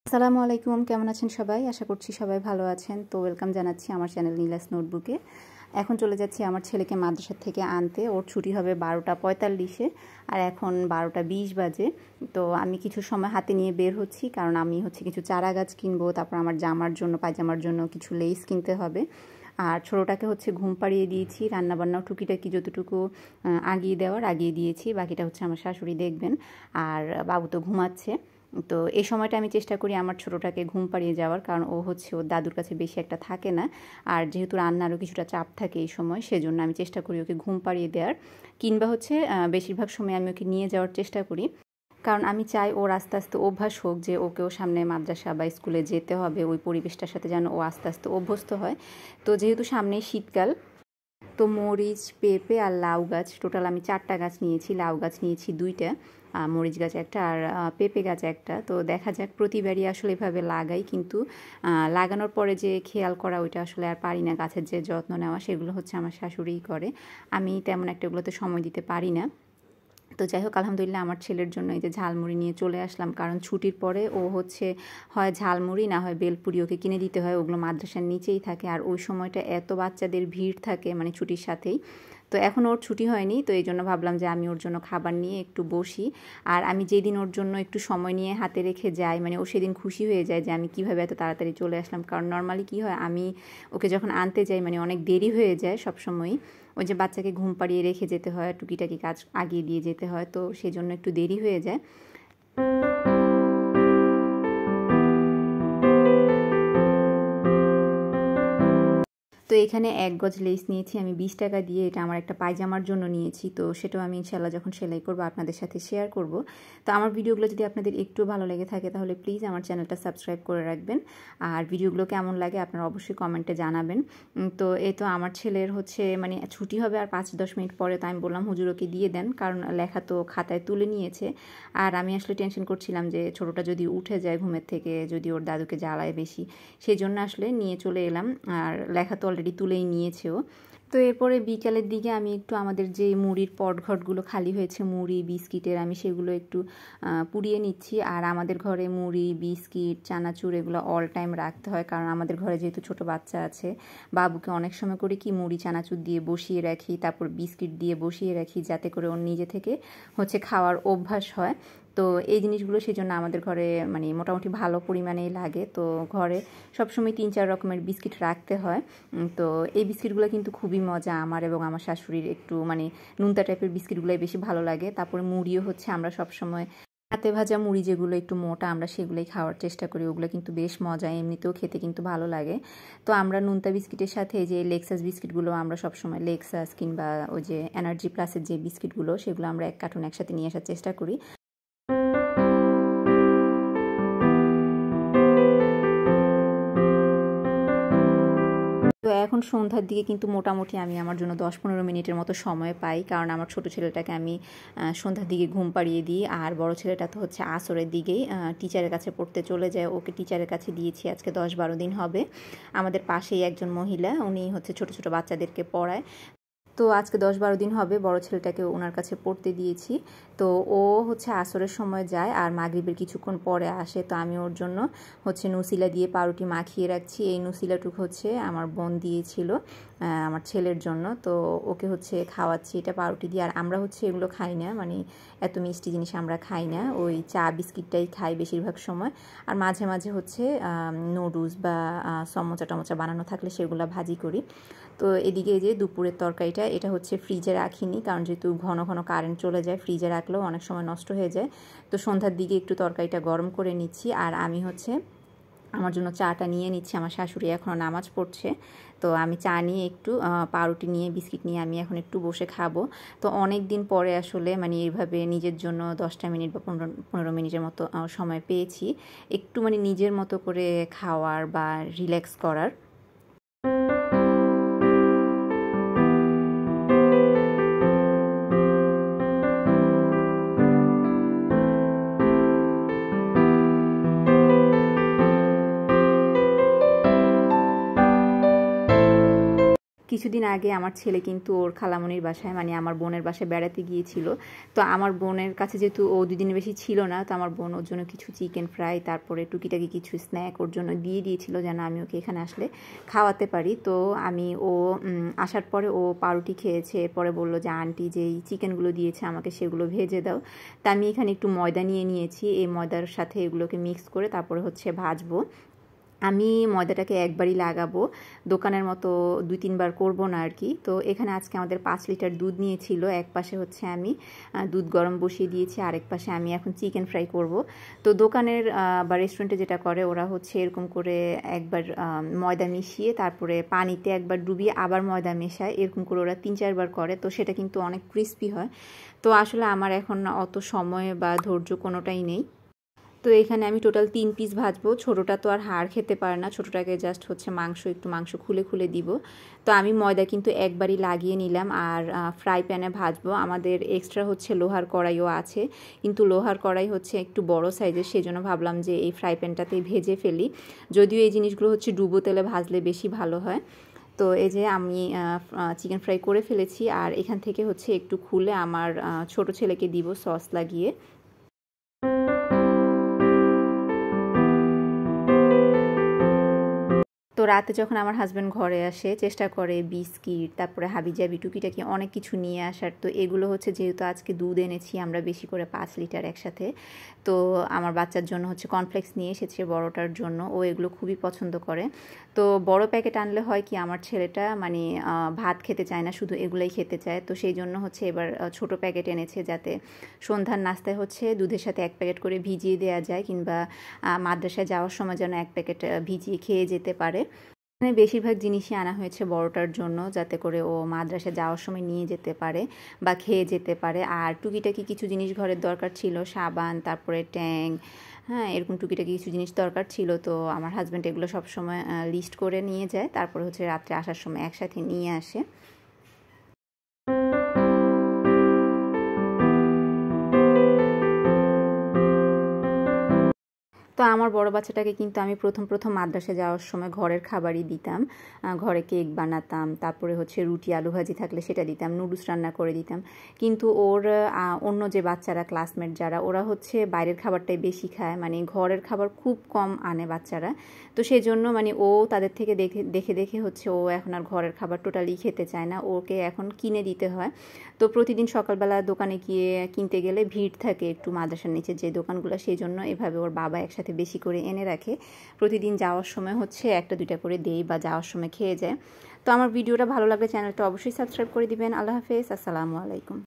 আসসালামু আলাইকুম, কেমন আছেন সবাই? আশা করছি সবাই ভালো আছেন। তো ওয়েলকাম জানাচ্ছি আমার চ্যানেল নীলাস নোটবুকে। এখন চলে যাচ্ছি আমার ছেলেকে মাদ্রাসা থেকে আনতে। ওর ছুটি হবে 12:45-এ আর এখন 12:20 বাজে। তো আমি কিছু সময় হাতে নিয়ে বের হচ্ছি, কারণ আমি কিছু চারা গাছ কিনবো, তারপর আমার জামার জন্য পায়জামার জন্য কিছু লেস কিনতে হবে। আর ছোটোটাকে ঘুম পাড়িয়ে দিয়েছি, রান্নাবান্নাও টুকিটাকি যতটুকু আগিয়ে দিয়েছি, বাকিটা আমার শাশুড়ি দেখবেন। আর বাবু তো ঘুমাচ্ছে। তো এই সময়টা আমি চেষ্টা করি আমার ছোটোটাকে ঘুম পাড়িয়ে যাওয়ার, কারণ ও ওর দাদুর কাছে বেশি একটা থাকে না। আর যেহেতু রান্নারও কিছুটা চাপ থাকে এই সময়, সেজন্য আমি চেষ্টা করি ওকে ঘুম পাড়িয়ে দেওয়ার, কিংবা বেশিরভাগ সময় আমি ওকে নিয়ে যাওয়ার চেষ্টা করি, কারণ আমি চাই ওর আস্তে আস্তে অভ্যাস হোক যে ওকেও সামনে মাদ্রাসা বা স্কুলে যেতে হবে, ওই পরিবেশটার সাথে যেন ও আস্তে আস্তে অভ্যস্ত হয়। তো যেহেতু সামনেই শীতকাল, তো মরিচ, পেঁপে আর লাউ গাছ, টোটাল আমি 4টা গাছ নিয়েছি। লাউ গাছ নিয়েছি 2টা, মরিচ গাছ একটা আর পেঁপে গাছ একটা। তো দেখা যাক, প্রতিবারই আসলে এভাবে লাগাই, কিন্তু লাগানোর পরে যে খেয়াল করা, ওইটা আসলে আর পারি না। গাছের যে যত্ন নেওয়া, সেগুলো আমার শাশুড়িই করে। আমি তেমন একটা এগুলোতে সময় দিতে পারি না। তো যাই হোক, আলহামদুলিল্লাহ আমার ছেলের জন্য এই যে ঝালমুড়ি নিয়ে চলে আসলাম, কারণ ছুটির পরে ও হয় ঝালমুড়ি না হয় বেলপুরি ওকে কিনে দিতে হয়। ওগুলো মাদ্রাসার নিচেই থাকে, আর ওই সময়টা এত বাচ্চাদের ভিড় থাকে, ছুটির সাথেই। তো এখন ওর ছুটি হয়নি, তো এই জন্য ভাবলাম যে আমি ওর জন্য খাবার নিয়ে একটু বসি। আর আমি যেদিন ওর জন্য একটু সময় নিয়ে হাতে রেখে যাই, ও সেদিন খুশি হয়ে যায় যে আমি কিভাবে এত তাড়াতাড়ি চলে আসলাম। কারণ নর্মালি কী হয়, আমি ওকে যখন আনতে যাই অনেক দেরি হয়ে যায় সবসময়ই। ওই যে বাচ্চাকে ঘুম পাড়িয়ে রেখে যেতে হয়, টুকিটাকি কাজ আগিয়ে দিয়ে যেতে হয়, তো সেজন্য একটু দেরি হয়ে যায়। তো এখানে 1 গজ লেস নিয়েছি আমি 20 টাকা দিয়ে। এটা আমার একটা পায়জামার জন্য নিয়েছি, তো সেটাও আমি ইনশাল্লাহ যখন সেলাই করবো আপনাদের সাথে শেয়ার করব। তো আমার ভিডিওগুলো যদি আপনাদের একটু ভালো লেগে থাকে, তাহলে প্লিজ আমার চ্যানেলটা সাবস্ক্রাইব করে রাখবেন। আর ভিডিওগুলো কেমন লাগে আপনারা অবশ্যই কমেন্টে জানাবেন। তো এই তো আমার ছেলের ছুটি হবে আর 5-10 মিনিট পরে। তো আমি বললাম হুজুর ওকে দিয়ে দেন, কারণ লেখা তো খাতায় তুলে নিয়েছে। আর আমি আসলে টেনশন করছিলাম যে ছোটোটা যদি উঠে যায় ঘুমের থেকে, যদি ওর দাদুকে জ্বালায় বেশি, সেই জন্য আসলে নিয়ে চলে এলাম। আর লেখা তো অলরেডি তুলেই নিয়েছেও। তো এরপরে বিকালের দিকে আমি একটু আমাদের যে মুড়ির পটঘটগুলো খালি হয়েছে মুড়ি বিস্কিটের, আমি সেগুলো একটু পুড়িয়ে নিচ্ছি। আর আমাদের ঘরে মুড়ি, বিস্কিট, চানাচুর এগুলো অল টাইম রাখতে হয়, কারণ আমাদের ঘরে যেহেতু ছোট বাচ্চা আছে, বাবুকে অনেক সময় করে কি মুড়ি চানাচুর দিয়ে বসিয়ে রাখি, তারপর বিস্কিট দিয়ে বসিয়ে রাখি, যাতে করে ওর নিজে থেকে খাওয়ার অভ্যাস হয়। তো এই জিনিসগুলো সেজন্য আমাদের ঘরে মোটামুটি ভালো পরিমাণেই লাগে। তো ঘরে সবসময় 3-4 রকমের বিস্কিট রাখতে হয়। তো এই বিস্কিটগুলো কিন্তু খুবই মজা, আমার এবং আমার শাশুড়ির। একটু নোনতা টাইপের বিস্কিটগুলোই বেশি ভালো লাগে। তারপরে মুড়িও আমরা সবসময় হাতে ভাজা মুড়ি যেগুলো একটু মোটা, আমরা সেগুলোই খাওয়ার চেষ্টা করি। ওগুলো কিন্তু বেশ মজা, এমনিতেও খেতে কিন্তু ভালো লাগে। তো আমরা নোনতা বিস্কিটের সাথে এই যে লেক্সাস বিস্কিটগুলো, আমরা সবসময় লেক্সাস কিংবা ওই যে এনার্জি প্লাসের যে বিস্কিটগুলো, সেগুলো আমরা 1 কার্টুন একসাথে নিয়ে আসার চেষ্টা করি। তো এখন সন্ধ্যার দিকে কিন্তু মোটামুটি আমি আমার জন্য 10-15 মিনিটের মতো সময় পাই, কারণ আমার ছোট ছেলেটাকে আমি সন্ধ্যার দিকে ঘুম পাড়িয়ে দিই। আর বড় ছেলেটা তো আসরের দিকেই টিচারের কাছে পড়তে চলে যায়। ওকে টিচারের কাছে দিয়েছি আজকে 10-12 দিন হবে। আমাদের পাশেই একজন মহিলা, উনি ছোট ছোট বাচ্চাদেরকে পড়ায়। তো আজকে 10-12 দিন হবে বড় ছেলেটাকে ওনার কাছে পড়তে দিয়েছি। তো ও আসরের সময় যায় আর মাগরিবের কিছুক্ষণ পরে আসে। তো আমি ওর জন্য নুসিলা দিয়ে পাউরুটি মাখিয়ে রাখছি। এই নুসিলাটুকু আমার বোন দিয়েছিল আমার ছেলের জন্য। তো ওকে খাওয়াচ্ছি এটা পাউরুটি দিয়ে। আর আমরা এগুলো খাই না, এত মিষ্টি জিনিস আমরা খাই না, ওই চা বিস্কিটটাই খাই বেশিরভাগ সময়। আর মাঝে মাঝে নুডলস বা সমোচা টমোচা বানানো থাকলে সেগুলো ভাজি করি। তো এদিকে যে দুপুরের তরকারিটা, এটা ফ্রিজে রাখিনি, কারণ যেহেতু ঘন ঘন কারেন্ট চলে যায়, ফ্রিজে রাখলেও অনেক সময় নষ্ট হয়ে যায়। তো সন্ধ্যার দিকে একটু তরকারিটা গরম করে নিচ্ছি। আর আমি আমার জন্য চাটা নিয়ে নিচ্ছি। আমার শাশুড়ি এখনও নামাজ পড়ছে, তো আমি চা নিয়ে একটু পাউরুটি নিয়ে বিস্কিট নিয়ে আমি এখন একটু বসে খাবো। তো অনেক দিন পরে আসলে এইভাবে নিজের জন্য 10টা মিনিট বা 15 মিনিটের মতো সময় পেয়েছি, একটু নিজের মতো করে খাওয়ার বা রিল্যাক্স করার। কিছুদিন আগে আমার ছেলে কিন্তু ওর খালামণির বাসায় মানে আমার বোনের বাসায় বেড়াতে গিয়েছিল। তো আমার বোনের কাছে যেহেতু ও 2 দিনের বেশি ছিল না, তো আমার বোন ওর জন্য কিছু চিকেন ফ্রাই তারপরে টুকিটাকি কিছু স্ন্যাক ওর জন্য দিয়ে দিয়েছিল যেন আমি ওকে এখানে আসলে খাওয়াতে পারি। তো আমি ও আসার পরে ও পাউরুটি খেয়েছে, এরপরে বলল যে আন্টি যেই চিকেনগুলো দিয়েছে আমাকে সেগুলো ভেজে দাও। তা আমি এখানে একটু ময়দা নিয়ে নিয়েছি, এই ময়দার সাথে এগুলোকে মিক্স করে তারপরে হচ্ছে ভাজবো। আমি ময়দাটাকে একবারই লাগাবো, দোকানের মতো 2-3 বার করবো না আর কি। তো এখানে আজকে আমাদের 5 লিটার দুধ নিয়েছিল, এক পাশে হচ্ছে আমি দুধ গরম বসিয়ে দিয়েছি, আরেক পাশে আমি এখন চিকেন ফ্রাই করব। তো দোকানের বা রেস্টুরেন্টে যেটা করে ওরা হচ্ছে এরকম করে একবার ময়দা মিশিয়ে তারপরে পানিতে একবার ডুবিয়ে আবার ময়দা মেশায়, এরকম করে ওরা 3-4 বার করে। তো সেটা কিন্তু অনেক ক্রিস্পি হয়। তো আসলে আমার এখন অত সময় বা ধৈর্য কোনোটাই নেই। তো এখানে আমি টোটাল 3 পিস ভাজবো। ছোটোটা তো আর হাড় খেতে পারে না, ছোটোটাকে জাস্ট হচ্ছে একটু মাংস খুলে খুলে দিব। তো আমি ময়দা কিন্তু একবারই লাগিয়ে নিলাম আর ফ্রাই প্যানে ভাজবো। আমাদের এক্সট্রা হচ্ছে লোহার কড়াইও আছে, কিন্তু লোহার কড়াই হচ্ছে একটু বড় সাইজের, সেজন্য ভাবলাম যে এই ফ্রাই প্যানটাতেই ভেজে ফেলি। যদিও এই জিনিসগুলো হচ্ছে ডুবো তেলে ভাজলে বেশি ভালো হয়। তো এই যে আমি চিকেন ফ্রাই করে ফেলেছি আর এখান থেকে হচ্ছে একটু খুলে আমার ছোট ছেলেকে দিব সস লাগিয়ে। তো রাতে যখন আমার হাজব্যান্ড ঘরে আসে চেষ্টা করে বিস্কিট তারপরে হাবিজাবি টুকিটাকি অনেক কিছু নিয়ে আসার। তো এগুলো হচ্ছে যেহেতু আজকে দুধ এনেছি আমরা বেশি করে 5 লিটার একসাথে, তো আমার বাচ্চার জন্য হচ্ছে কর্নফ্লেক্স নিয়ে এসেছে বড়টার জন্য, ও এগুলো খুবই পছন্দ করে। তো বড় প্যাকেট আনলে হয় কি আমার ছেলেটা মানে ভাত খেতে চায় না, শুধু এগুলাই খেতে চায়। তো সেই জন্য হচ্ছে এবার ছোট প্যাকেট এনেছে যাতে সন্ধ্যার নাস্তায় হচ্ছে দুধের সাথে 1 প্যাকেট করে ভিজিয়ে দেওয়া যায়, কিংবা মাদ্রাসায় যাওয়ার সময় যেন 1 প্যাকেট ভিজিয়ে খেয়ে যেতে পারে। এখানে বেশিরভাগ জিনিসই আনা হয়েছে বড়টার জন্য যাতে করে ও মাদ্রাসায় যাওয়ার সময় নিয়ে যেতে পারে বা খেয়ে যেতে পারে। আর টুকিটাকি কিছু জিনিস ঘরের দরকার ছিল, সাবান তারপরে ট্যাং, হ্যাঁ এরকম টুকিটাকি কিছু জিনিস দরকার ছিল। তো আমার হাজব্যান্ড এগুলো সবসময় লিস্ট করে নিয়ে যায়, তারপরে হচ্ছে রাত্রে আসার সময় একসাথে নিয়ে আসে। তো আমার বড় বাচ্চাটাকে কিন্তু আমি প্রথম মাদ্রাসায় যাওয়ার সময় ঘরের খাবারই দিতাম, ঘরে কেক বানাতাম, তারপরে হচ্ছে রুটি আলু ভাজি থাকলে সেটা দিতাম, নুডলস রান্না করে দিতাম। কিন্তু ওর অন্য যে বাচ্চারা ক্লাসমেট যারা ওরা হচ্ছে বাইরের খাবারটাই বেশি খায়, মানে ঘরের খাবার খুব কম আনে বাচ্চারা। তো সেই জন্য মানে ও তাদের থেকে দেখে দেখে হচ্ছে ও এখন আর ঘরের খাবার টোটালি খেতে চায় না, ওকে এখন কিনে দিতে হয়। তো প্রতিদিন সকালবেলা দোকানে গিয়ে কিনতে গেলে ভিড় থাকে একটু মাদ্রাসার নিচে যে দোকানগুলো, সেই জন্য এভাবে ওর বাবা একসাথে বেশি করে এনে রাখে, প্রতিদিন যাওয়ার সময় হচ্ছে 1-2টা করে দেই বা যাওয়ার সময় খেয়ে যায়। তো আমার ভিডিওটা ভালো লাগলে চ্যানেলটা অবশ্যই সাবস্ক্রাইব করে দিবেন। আল্লাহ হাফেজ, আসসালামু আলাইকুম।